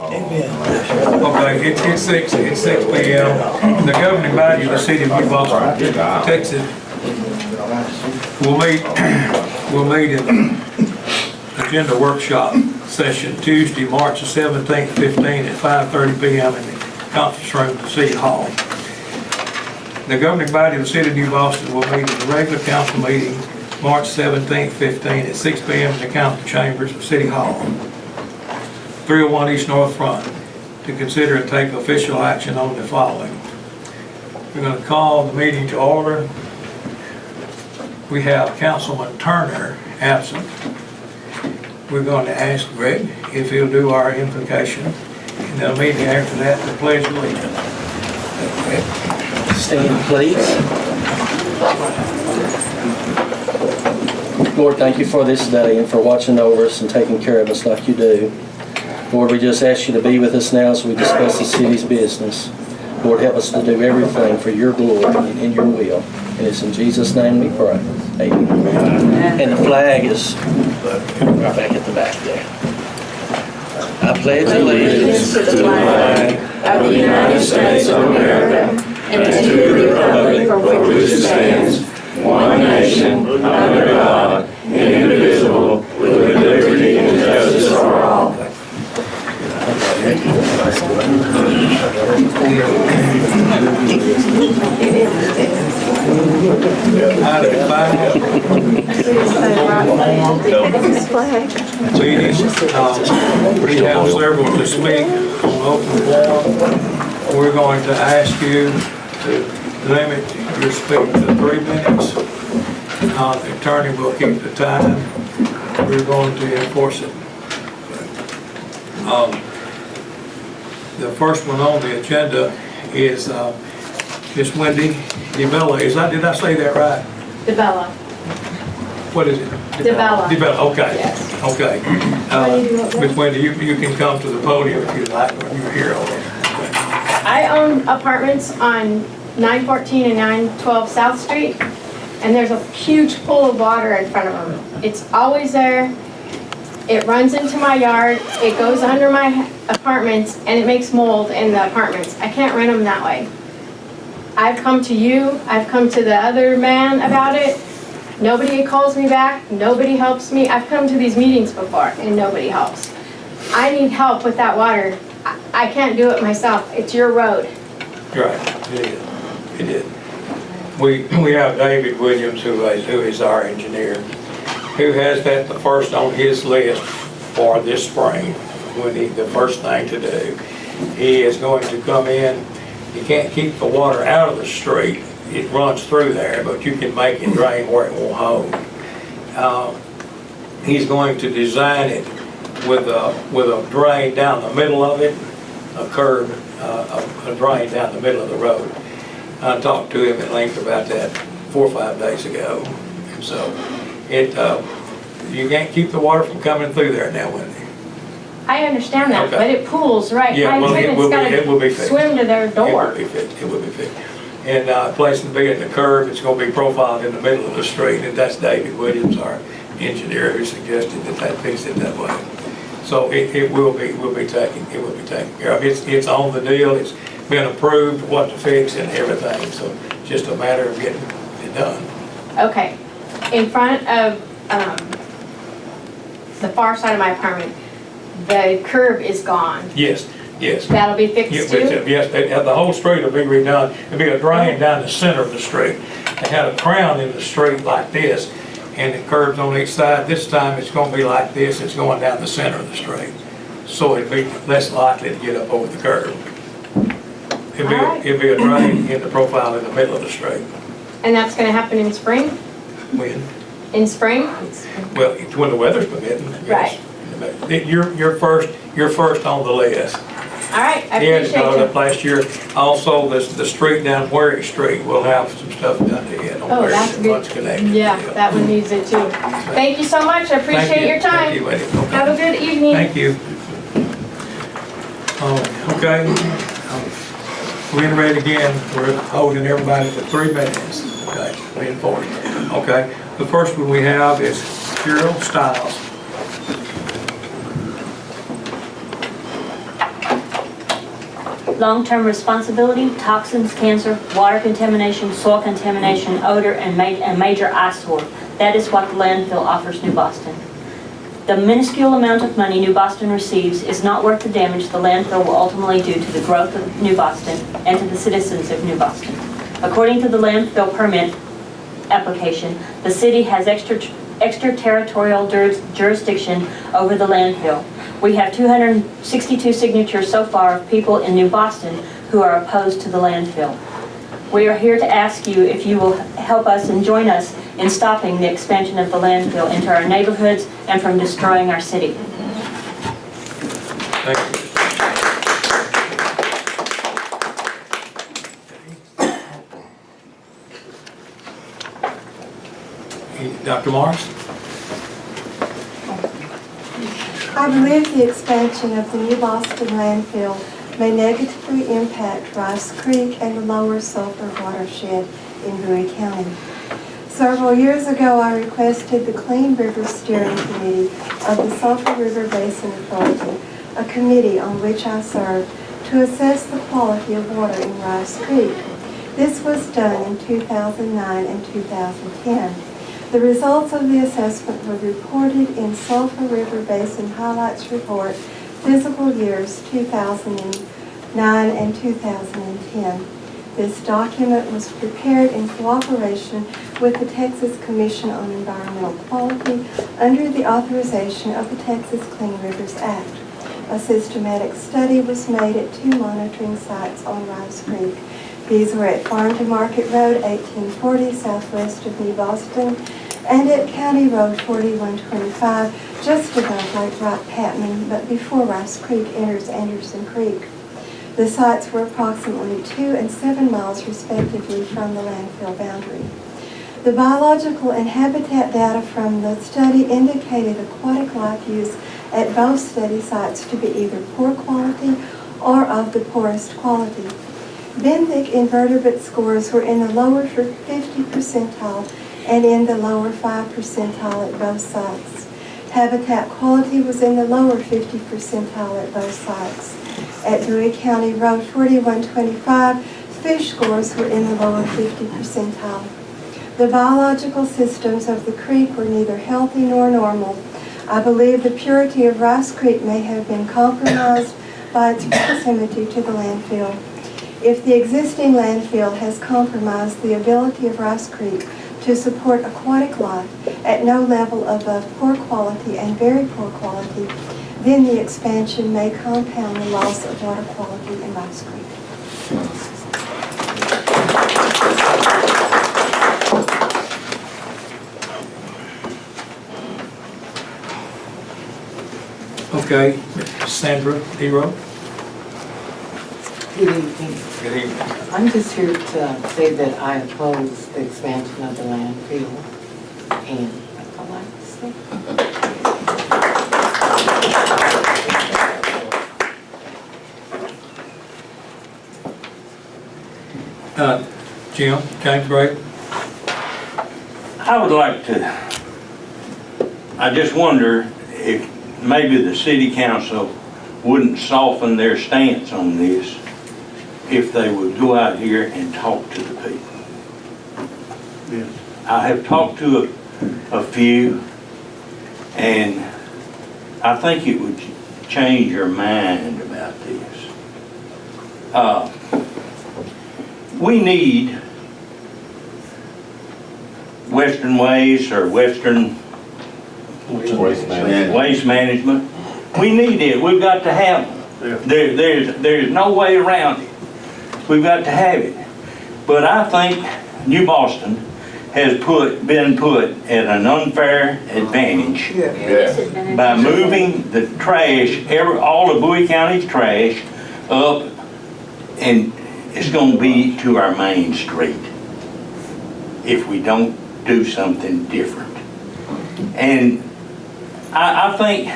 Okay, it's 6 p.m. The governing body of the city of New Boston, Texas, will meet in agenda workshop session Tuesday, March the 17th, 15 at 5:30 p.m. in the conference room at City Hall. The governing body of the city of New Boston will meet in the regular council meeting March 17th, 15 at 6 p.m. in the council chambers of City Hall, 301 East North Front, to consider and take official action on the following. We're going to call the meeting to order. We have Councilman Turner absent. We're going to ask Greg if he'll do our invocation, and then immediately after that, the pledge of allegiance. Stand, please. Lord, thank you for this day and for watching over us and taking care of us like you do. Lord, we just ask you to be with us now as we discuss the city's business. Lord, help us to do everything for your glory and in your will. And it's in Jesus' name we pray. Amen. And the flag is right back at the back there. I pledge allegiance to the flag of the United States of America and to the republic for which it stands, one nation, under God, indivisible, with liberty and justice for all. We have several to speak on open forum. We're going to ask you to limit your speech to 3 minutes. The attorney will keep the time. We're going to enforce it. The first one on the agenda is Miss Wendy DeBella. Did I say that right? DeBella. What is it? DeBella. DeBella, okay. Yes. Okay. Miss Wendy, you can come to the podium if you like when you're here over there. I own apartments on 914 and 912 South Street, and there's a huge pool of water in front of them. It's always there. It runs into my yard, it goes under my apartments, and it makes mold in the apartments. I can't rent them that way. I've come to you, I've come to the other man about it. Nobody calls me back, nobody helps me. I've come to these meetings before, and nobody helps. I need help with that water. I can't do it myself. It's your road. Right, it is. We have David Williams, who is our engineer, who has that the first on his list for this spring. The first thing to do, he is going to come in. You can't keep the water out of the street. It runs through there, but you can make it drain where it won't hold. He's going to design it with a drain down the middle of it, a curb, a drain down the middle of the road. I talked to him at length about that 4 or 5 days ago. And so you can't keep the water from coming through there now, Wendy. I understand that, Okay. but it pools, right? Yeah, well, it will be fixed. Swim to their door. It will be fixed. And place to be at the curb, it's going to be profiled in the middle of the street, and that's David Williams, our engineer, who suggested that fix it that way. So it will be taken care of. It's on the deal. It's been approved what to fix and everything. So just a matter of getting it done. Okay, in front of the far side of my apartment, the curb is gone. Yes. That'll be fixed too? Yes, the whole street will be redone. There'll be a drain down the center of the street. They had a crown in the street like this, and the curbs on each side. This time it's going to be like this. It's going down the center of the street. So it'll be less likely to get up over the curb. It'll be a drain in the profile in the middle of the street. And that's going to happen in spring? When? In spring? Well, when the weather's permitting. Yes. Right. You're first on the list. All right, I appreciate Up you. last year, also the street down Wherry Street will have some stuff done to it. Oh, that's good. Connected. Yeah, that one needs it too. Thank you so much. I appreciate your time. Thank you, Eddie. Okay. Have a good evening. Thank you. Okay. We're ready again. We're holding everybody for 3 minutes. Okay, reinforced. Okay. The first one we have is Cheryl Stiles. long-term responsibility, toxins, cancer, water contamination, soil contamination, odor, and a major eyesore. That is what the landfill offers New Boston. The minuscule amount of money New Boston receives is not worth the damage the landfill will ultimately do to the growth of New Boston and to the citizens of New Boston. According to the landfill permit application, the city has extraterritorial jurisdiction over the landfill. We have 262 signatures so far of people in New Boston who are opposed to the landfill. We are here to ask you if you will help us and join us in stopping the expansion of the landfill into our neighborhoods and from destroying our city. Thank you. Dr. Morris? I believe the expansion of the New Boston landfill may negatively impact Rice Creek and the lower Sulphur watershed in Bowie County. Several years ago, I requested the Clean River Steering Committee of the Sulphur River Basin Authority, a committee on which I served, to assess the quality of water in Rice Creek. This was done in 2009 and 2010. The results of the assessment were reported in Sulphur River Basin Highlights Report, fiscal years 2009 and 2010. This document was prepared in cooperation with the Texas Commission on Environmental Quality under the authorization of the Texas Clean Rivers Act. A systematic study was made at 2 monitoring sites on Rice Creek. These were at Farm to Market Road 1840 southwest of New Boston and at County Road 4125 just above Lake Wright Patman but before Rice Creek enters Anderson Creek. The sites were approximately 2 and 7 miles respectively from the landfill boundary. The biological and habitat data from the study indicated aquatic life use at both study sites to be either poor quality or of the poorest quality. Benthic invertebrate scores were in the lower 50 percentile and in the lower 5 percentile at both sites. Habitat quality was in the lower 50 percentile at both sites. At Bowie County Road 4125, fish scores were in the lower 50 percentile. The biological systems of the creek were neither healthy nor normal. I believe the purity of Rice Creek may have been compromised by its proximity to the landfill. If the existing landfill has compromised the ability of Rice Creek to support aquatic life at no level above poor quality and very poor quality, then the expansion may compound the loss of water quality in Rice Creek. Okay, Sandra Hero. Good evening. Good evening. I'm just here to say that I oppose the expansion of the landfill, and that's all I have to say. Jim, James Gray. I would like to, I just wonder if maybe the city council wouldn't soften their stance on this if they would go out here and talk to the people. Yes. I have talked to a few, and I think it would change your mind about this. We need Western Waste or Western Waste Management. We need it. We've got to have them. There's no way around it. We've got to have it. But I think New Boston has been put at an unfair advantage by moving the trash, all of Bowie County's trash, up, and it's going to be to our main street if we don't do something different. And I think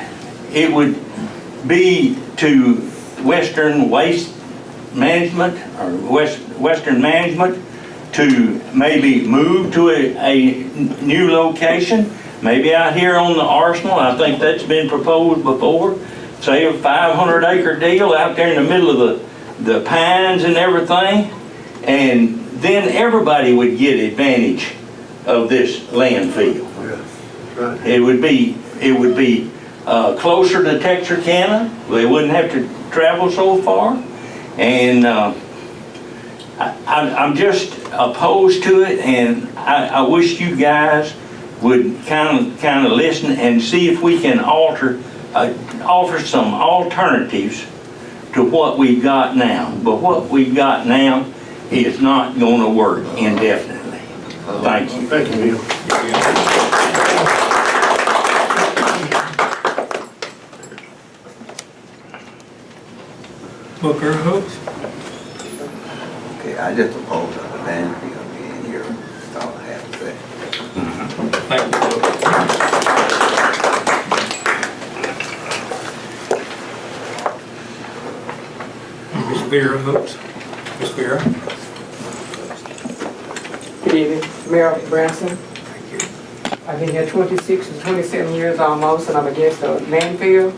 it would be to Western Waste Management or Western Management to maybe move to a new location, maybe out here on the Arsenal. I think that's been proposed before. Say a 500-acre deal out there in the middle of the pines and everything, and then everybody would get advantage of this landfill. Right. It would be closer to Texarkana. They wouldn't have to travel so far. And I'm just opposed to it, and I wish you guys would kind of listen and see if we can offer some alternatives to what we've got now. But what we've got now is not going to work indefinitely. Thank you. Thank you, Neil. Booker Hooks? Okay, I just oppose the landfill being here. That's all I have to say. Thank you, Booker. Ms. Vera Hooks? Ms. Vera? Good evening, Mayor Branson. Thank you. I've been here 26 to 27 years almost, and I'm against the landfill.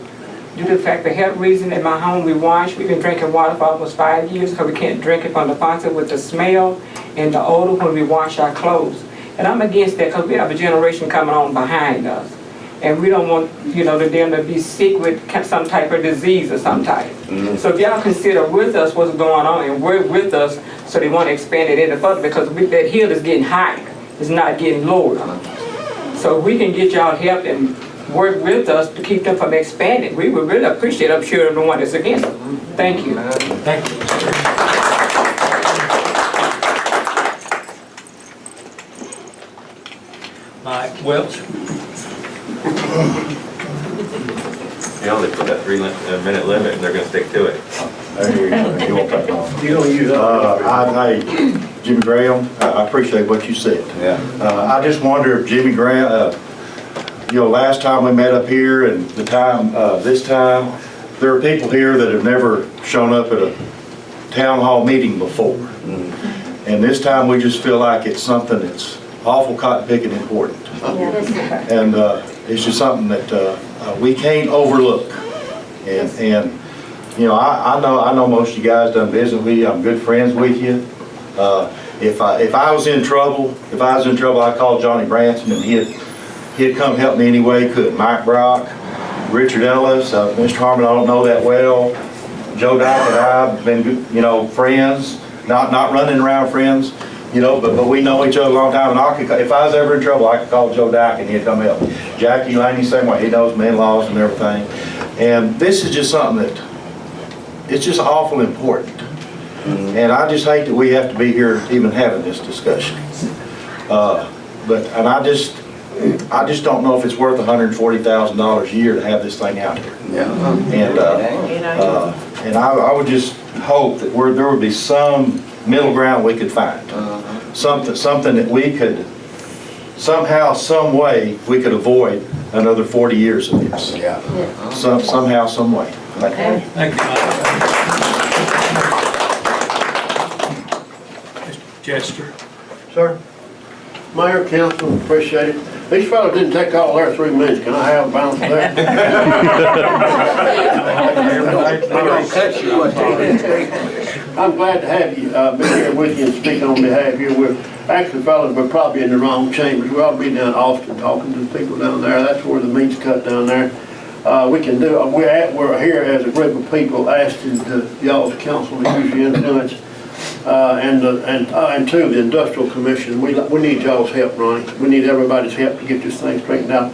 Due to the fact, the health reason, in my home we wash, we've been drinking water for almost 5 years because we can't drink it from the faucet with the smell and the odor when we wash our clothes. And I'm against that because we have a generation coming on behind us. And we don't want, them to be sick with some type of disease or some type. So if y'all consider with us what's going on and work with us, so they want to expand it any further because that hill is getting higher, it's not getting lower. So if we can get y'all help and work with us to keep them from expanding, we would really appreciate it. I'm sure everyone is against it. Thank you. Thank you. Mike Welch? They put that 3-minute limit and they're gonna stick to it. You don't use Hey, Jimmy Graham, I appreciate what you said. Yeah. I just wonder if Jimmy Graham, last time we met up here and the time, this time, there are people here that have never shown up at a town hall meeting before. And this time we just feel like it's something that's awful cotton picking important. And it's just something that we can't overlook. And I know most of you guys done business with you. I'm good friends with you. If I was in trouble, I'd call Johnny Branson and he'd come help me any way he could. Mike Brock, Richard Ellis, Mr. Harmon, I don't know that well. Joe Dyke and I have been, friends, not running around friends, but we know each other a long time. And if I was ever in trouble, I could call Joe Dyke and he'd come help. Jackie Laney, same way. He knows my in-laws and everything. And this is just something that, it's just awful important. And I just hate that we have to be here even having this discussion. And I just don't know if it's worth $140,000 a year to have this thing out here. And I would just hope that there would be some middle ground we could find. Something that we could, somehow, some way, we could avoid another 40 years of this. Somehow, some way. Thank you, Mike. Mr. Chester? Sir, Mayor, Council, appreciate it. These fellows didn't take all their 3 minutes. Can I have a balance there? I'm glad to have you, be here with you and speak on behalf of you. Actually, fellas, we're probably in the wrong chambers. We ought to be down Austin talking to the people down there. That's where the meat's cut down there. We're here as a group of people asking y'all's council to use your influence. And to the Industrial Commission, we need y'all's help, Ronnie. We need everybody's help to get this thing straightened out.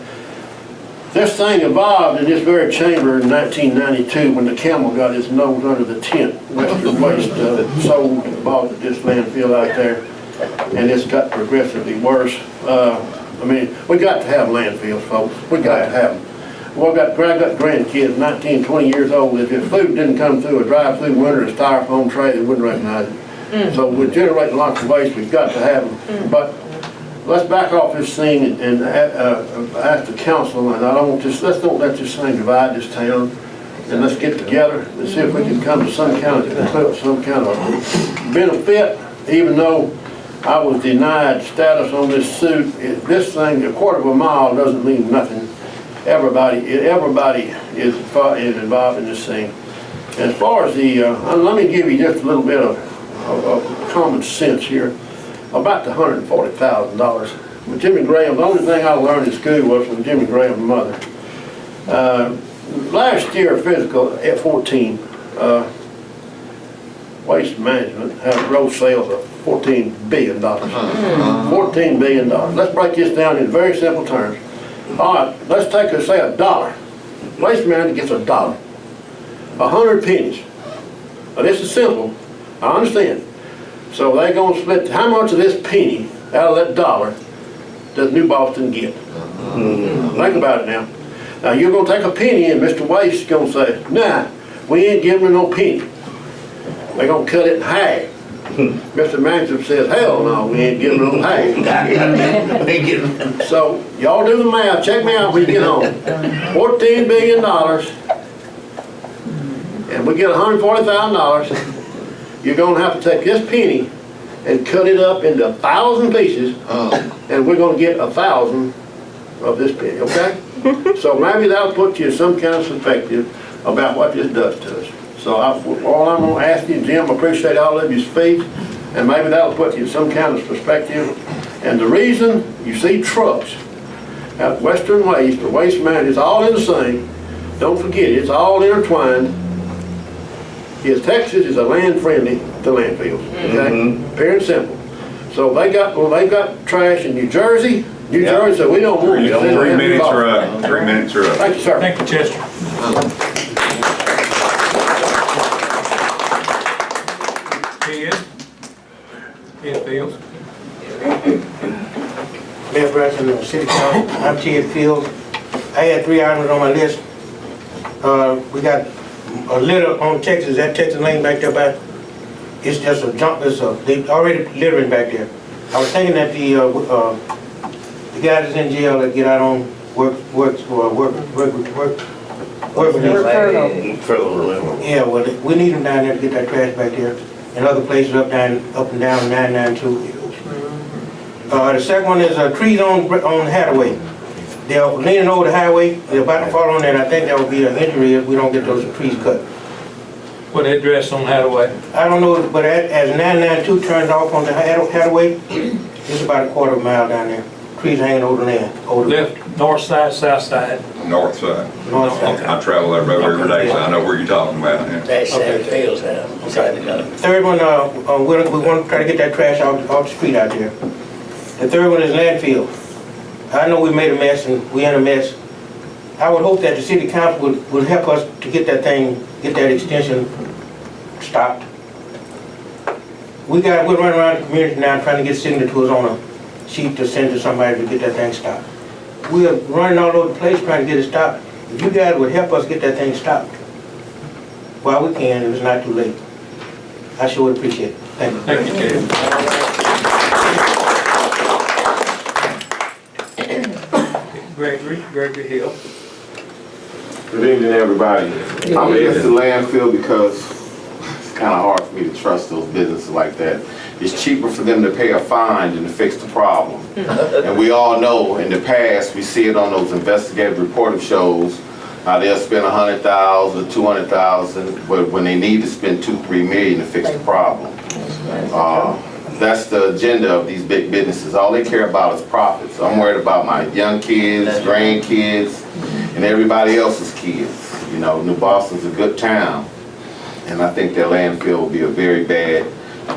This thing evolved in this very chamber in 1992 when the camel got his nose under the tent. Western Waste sold and bought this landfill out there, and it's got progressively worse. We got to have landfills, folks. We got to have them. Well, I got grandkids, 19, 20 years old. If food didn't come through a drive-through window, a styrofoam tray, they wouldn't recognize it. So we're generating lots of waste. We've got to have them. But let's back off this thing and ask the council. And let's don't let this thing divide this town. And let's get together and see if we can come to some kind of benefit. Even though I was denied status on this suit, this thing, a quarter of a mile doesn't mean nothing. Everybody is involved in this thing. As far as the, let me give you just a little bit of common sense here about the $140,000. With Jimmy Graham, the only thing I learned in school was from Jimmy Graham's mother. Last year, physical at 14, Waste Management had gross sales of $14 billion. $14 billion. Let's break this down in very simple terms. All right, let's take, say, $1. Waste Management gets $1. 100 pennies. Now this is simple, I understand. So they're gonna split, how much of this penny out of that $1 does New Boston get? Think about it now. Now you're gonna take a penny and Mr. Waste is gonna say, nah, we ain't giving her no penny. They're gonna cut it in half. Mr. Manager says, hell no, we ain't giving her no half. So y'all do the math, check me out when you get home. $14 billion. And we get $140,000, you're going to have to take this penny and cut it up into 1,000 pieces, and we're going to get 1,000 of this penny, okay? So maybe that'll put you in some kind of perspective about what this does to us. So all I'm going to ask you, Jim, I appreciate all of your speech, and maybe that'll put you in some kind of perspective. And the reason you see trucks at Western Waste or Waste Management, it's all in the same. Don't forget, it's all intertwined. Is Texas is a land friendly to landfills, okay? Pure and simple. So they got trash in New Jersey. Jersey, so we don't want it. 3 minutes are up. 3 minutes are up. Thank you, sir. Thank you, Chester. Ted Fields. Mayor President of the City Council, I'm Ted Fields. I had 3 items on my list. We got a litter on Texas, that Texas lane back there back. It's just a jump, they already littering back there. I was thinking that the guys that's in jail that get out on work with yeah, well, we need them down there to get that trash back there. And other places up and down 992. The second one is trees on Hathaway. They're leaning over the highway, they're about to fall on there, and I think that would be an injury if we don't get those trees cut. What address on Hathaway? I don't know, but as 992 turns off on the Hathaway, it's about a quarter of a mile down there. Trees hanging over there. Left, north side, south side? North side. North side. I travel that road every day, so I know where you're talking about. That's Sam Fields now. Third one, we want to try to get that trash off the street out there. The third one is landfill. I know we made a mess and we in a mess. I would hope that the city council would help us to get that extension stopped. We're running around the community now trying to get signatures on a sheet to send to somebody to get that thing stopped. We are running all over the place trying to get it stopped. If you guys would help us get that thing stopped while we can, if it's not too late, I sure would appreciate it. Thank you. Thank you, Ted. Gregory Hill. Good evening, everybody. I'm against the landfill because it's kind of hard for me to trust those businesses like that. It's cheaper for them to pay a fine than to fix the problem. And we all know in the past, we see it on those investigative reporting shows, they'll spend $100,000, $200,000, but when they need to spend $2-3 million to fix the problem. That's the agenda of these big businesses. All they care about is profits. I'm worried about my young kids, grandkids, and everybody else's kids. You know, New Boston's a good town, and I think their landfill will be a very bad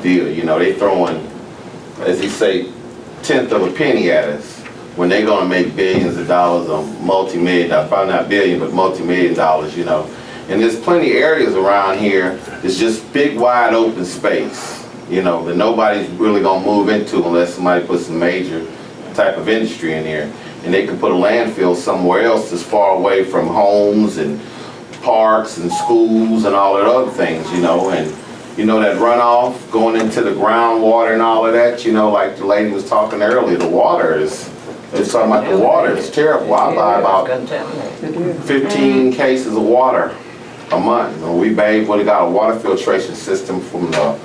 deal. You know, they throwing, as you say, 1/10 of a penny at us when they're gonna make billions of dollars on multi-million, probably not billion, but multi-million dollars, you know. And there's plenty of areas around here, it's just big, wide open space. You know, that nobody's really gonna move into unless somebody puts some major type of industry in here. And they can put a landfill somewhere else that's far away from homes and parks and schools and all that other things, you know. And you know, that runoff going into the groundwater and all of that, you know, like the lady was talking earlier, the water is, it's talking about the water is terrible. I buy about 15 cases of water a month. You know, we bathe, we got a water filtration system from the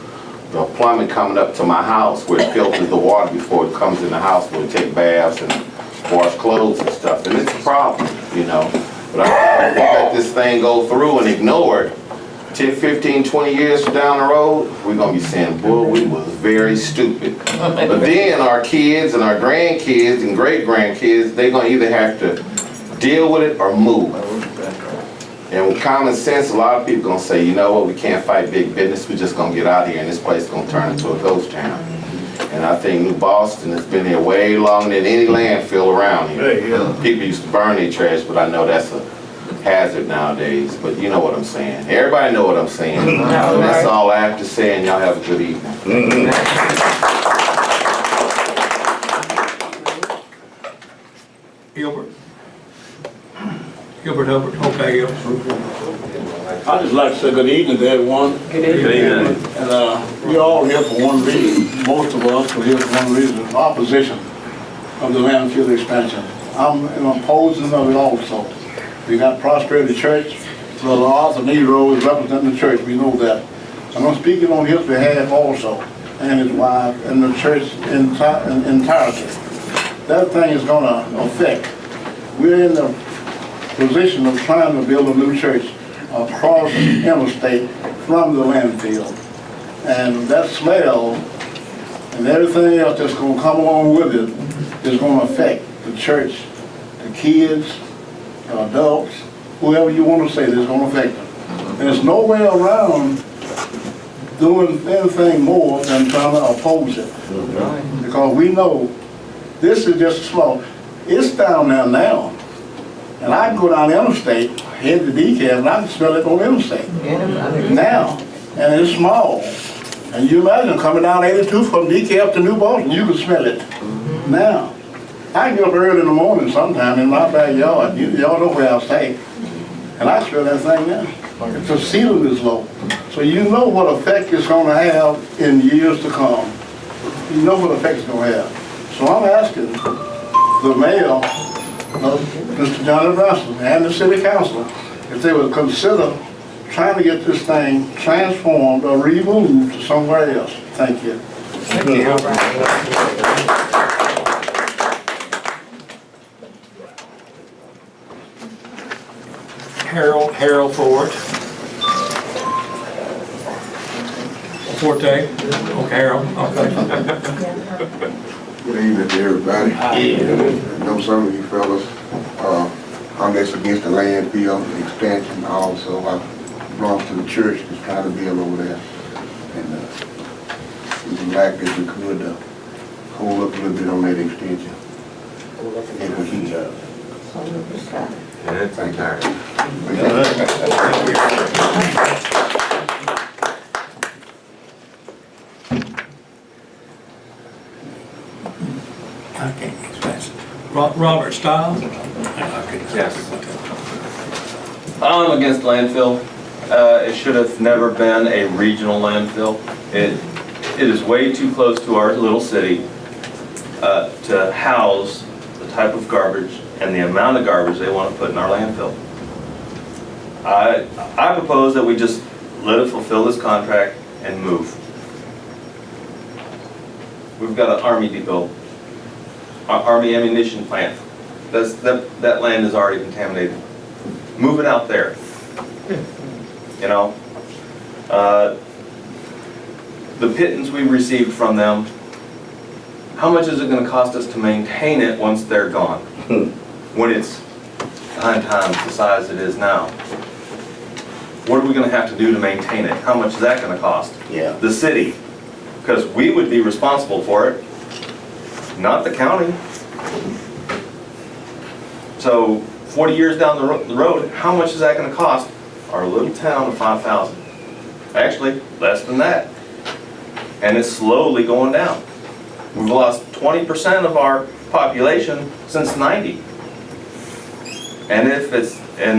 plumbing coming up to my house where it filters the water before it comes in the house where we take baths and wash clothes and stuff. And it's a problem, you know. But I let this thing go through and ignore it. 10, 15, 20 years down the road, we're gonna be saying, boy, we was very stupid. But then our kids and our grandkids and great-grandkids, they're gonna either have to deal with it or move. And with common sense, a lot of people gonna say, you know what, we can't fight big business, we're just gonna get out of here and this place is gonna turn into a ghost town. And I think New Boston has been here way longer than any landfill around here. People used to burn their trash, but I know that's a hazard nowadays, but you know what I'm saying. Everybody know what I'm saying. And that's all I have to say, and y'all have a good evening. Gilbert? Gilbert Hubbard, okay, Gilbert. I'd just like to say good evening to everyone. Good evening. And we're all here for one reason. Most of us are here for one reason, opposition of the landfill expansion. I'm opposing of it also. We got Prosperity Church, Brother Arthur Nero is representing the church, we know that. And I'm speaking on his behalf also, and his wife, and the church in entirety. That thing is gonna affect. We're in the position of trying to build a new church across the interstate from the landfill. And that smell and everything else that's gonna come along with it is gonna affect the church, the kids, adults, whoever you want to say that's going to affect them. And there's no way around doing anything more than trying to oppose it. Because we know this is just small. It's down there now. And I can go down the interstate, head to DeKalb, and I can smell it on the interstate. Now. And it's small. And you imagine coming down 82 from DeKalb to New Boston, you can smell it now. I get up early in the morning sometime in my backyard. Y'all know where I stay. And I smell that thing now. The ceiling is low. So you know what effect it's going to have in years to come. You know what effect it's going to have. So I'm asking the mayor, Mr. Johnny Russell, and the city council, if they would consider trying to get this thing transformed or removed to somewhere else. Thank you. Thank you. Harold Ford. Forte. Okay, Harold. Okay. Good evening to everybody. I know some of you fellas I'm just against the landfill expansion also. I belong to the church that's trying to build over there. And we would like if we could hold up a little bit on that extension. If we can. Thank you. I can't express it. Robert Stiles? Yes. I'm against landfill. It should have never been a regional landfill. It is way too close to our little city to house the type of garbage and the amount of garbage they want to put in our landfill. I propose that we just let it fulfill this contract and move. We've got an Army depot, Army ammunition plant. That land is already contaminated. Move it out there. You know, the pittance we received from them, how much is it going to cost us to maintain it once they're gone? When it's 9 times the size it is now. What are we going to have to do to maintain it? How much is that going to cost? Yeah. The city. Because we would be responsible for it, not the county. So 40 years down the road, how much is that going to cost our little town of 5,000? Actually, less than that. And it's slowly going down. We've lost 20% of our population since '90. And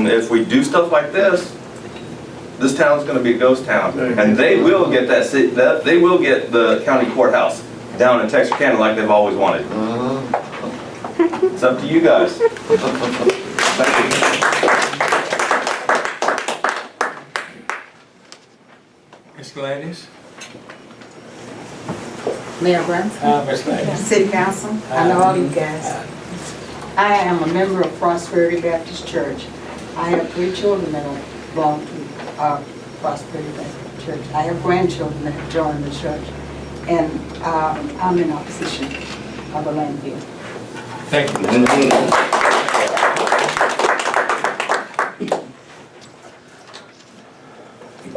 if we do stuff like this town's going to be a ghost town, and they will get they will get the county courthouse down in Texarkana like they've always wanted. It's up to you guys. Miss Gladys? Mayor Brunson. Miss Gladys. City Council. I know all you guys. I am a member of Prosperity Baptist Church. I have 3 children that belong to Prosperity Baptist Church. I have grandchildren that have joined the church, and I'm in opposition of the landfill. Thank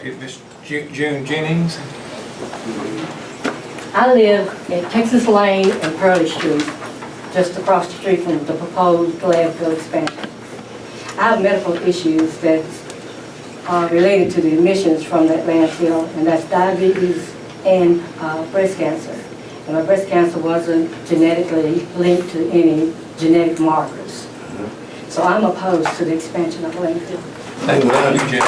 you. Ms. June Jennings. I live at Texas Lane and Pearly Street, just across the street from the proposed landfill expansion. I have medical issues that are related to the emissions from that landfill, and that's diabetes and breast cancer. And my breast cancer wasn't genetically linked to any genetic markers. So I'm opposed to the expansion of the landfill. Thank you, Jennings.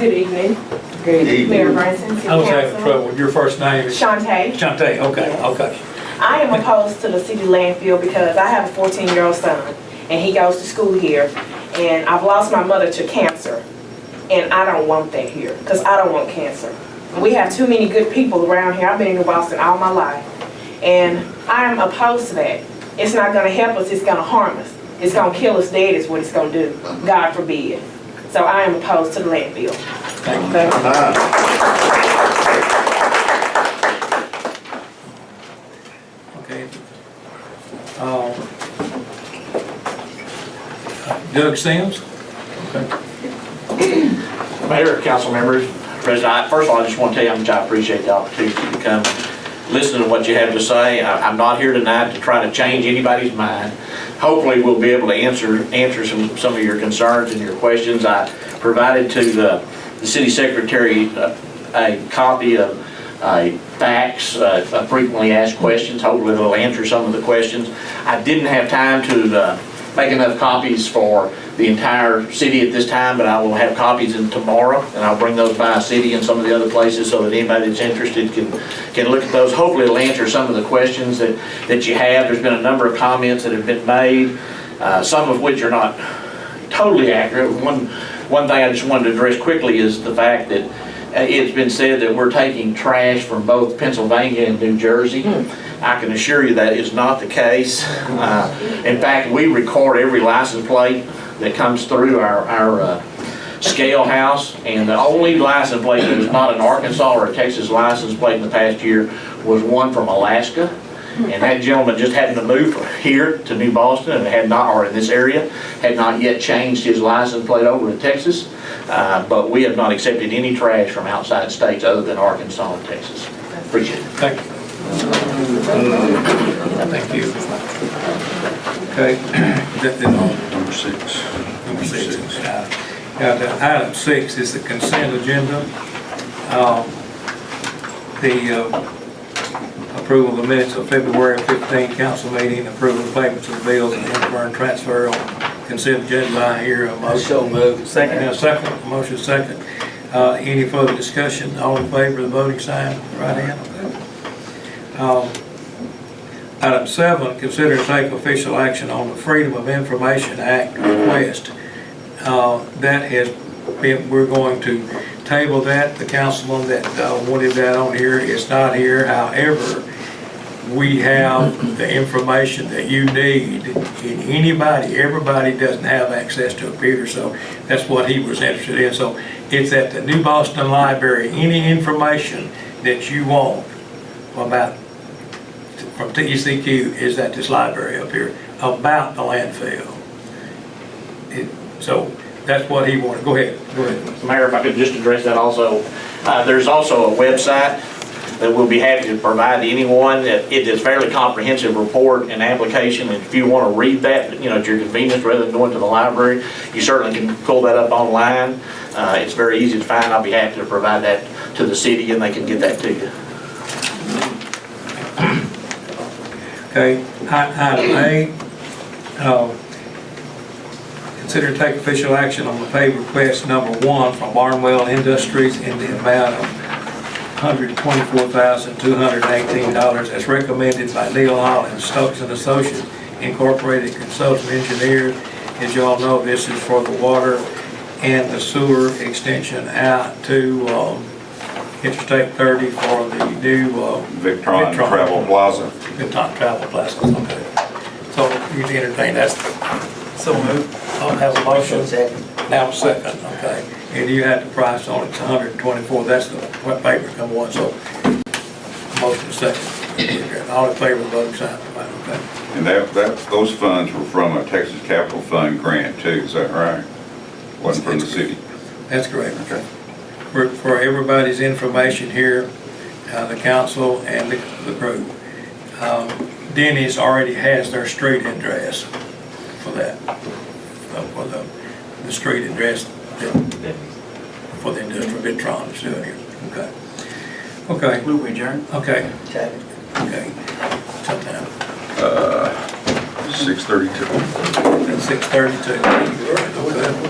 Good evening. Good evening. Mayor Branson, City I was having Council. trouble. Your first name is? Shantae. Shantae, okay, Yes. okay. I am opposed to the city landfill because I have a 14-year-old son, and he goes to school here, and I've lost my mother to cancer, and I don't want that here, because I don't want cancer. We have too many good people around here. I've been in New Boston all my life, and I'm opposed to that. It's not going to help us, it's going to harm us. It's going to kill us dead is what it's going to do, God forbid. So I am opposed to the landfill. Thank you. Okay. Doug Sims? Okay. Mayor, council members, President, first of all, I just want to tell you how much I appreciate the opportunity to come listen to what you have to say. I'm not here tonight to try to change anybody's mind. Hopefully, we'll be able to answer some of your concerns and your questions. I provided to the city secretary a copy of facts, frequently asked questions. Hopefully, they'll answer some of the questions. I didn't have time to make enough copies for the entire city at this time, but I will have copies in tomorrow, and I'll bring those by city and some of the other places so that anybody that's interested can look at those. Hopefully it'll answer some of the questions that you have. There's been a number of comments that have been made, some of which are not totally accurate. One thing I just wanted to address quickly is the fact that it's been said that we're taking trash from both Pennsylvania and New Jersey. I can assure you that is not the case. In fact, we record every license plate that comes through our scale house, and the only license plate that was not an Arkansas or a Texas license plate in the past year was one from Alaska. And that gentleman just happened to move from here to New Boston and had not, or in this area, had not yet changed his license plate over to Texas. But we have not accepted any trash from outside states other than Arkansas and Texas. Appreciate it. Thank you. Thank you. Okay. Number 6. Number 6. Item 6 is the consent agenda. The approval of the minutes of February 15 council meeting, approval of payments of the bills and intern transfer on consent agenda. I hear a motion. So moved. Second. And a second. Motion second. Any further discussion? All in favor of the voting sign, right hand. Item 7, consider and take official action on the Freedom of Information Act request. That has been, we're going to table that. The councilman that wanted that on here is not here. However, we have the information that you need. And everybody doesn't have access to a computer, so that's what he was interested in. So it's at the New Boston Library. Any information that you want about from TCQ is at this library up here about the landfill. So that's what he wanted. Go ahead. Mayor, if I could just address that also. There's also a website that we'll be happy to provide to anyone. It is a fairly comprehensive report and application, and if you want to read that, at your convenience rather than going to the library, you certainly can pull that up online. It's very easy to find. I'll be happy to provide that to the city, and they can get that to you. Okay, item 8, consider and take official action on the pay request number 1 from Barnwell Industries in the amount of $124,218 as recommended by Neil Hollins, Stokes and Associates Incorporated Consultant Engineers. As you all know, this is for the water and the sewer extension out to Interstate 30 for the new Victron Travel Plaza. Victron Travel Plaza, okay. So you can entertain that. So moved. I'll have a motion. Now a second, okay. and you had the price on it, it's 124, that's the paper come one, so motion second. All in favor, vote sign. Okay. And those funds were from a Texas Capital Fund grant too, is that right? Wasn't from the city? That's correct. Okay. For everybody's information here, the council and the crew, Denny's already has their street address for that, for the street address for the industrial Bitron is doing here. Okay. Okay. Move adjourn. Okay. Second. Okay. Sometime. 6:32. At 6:32. Okay.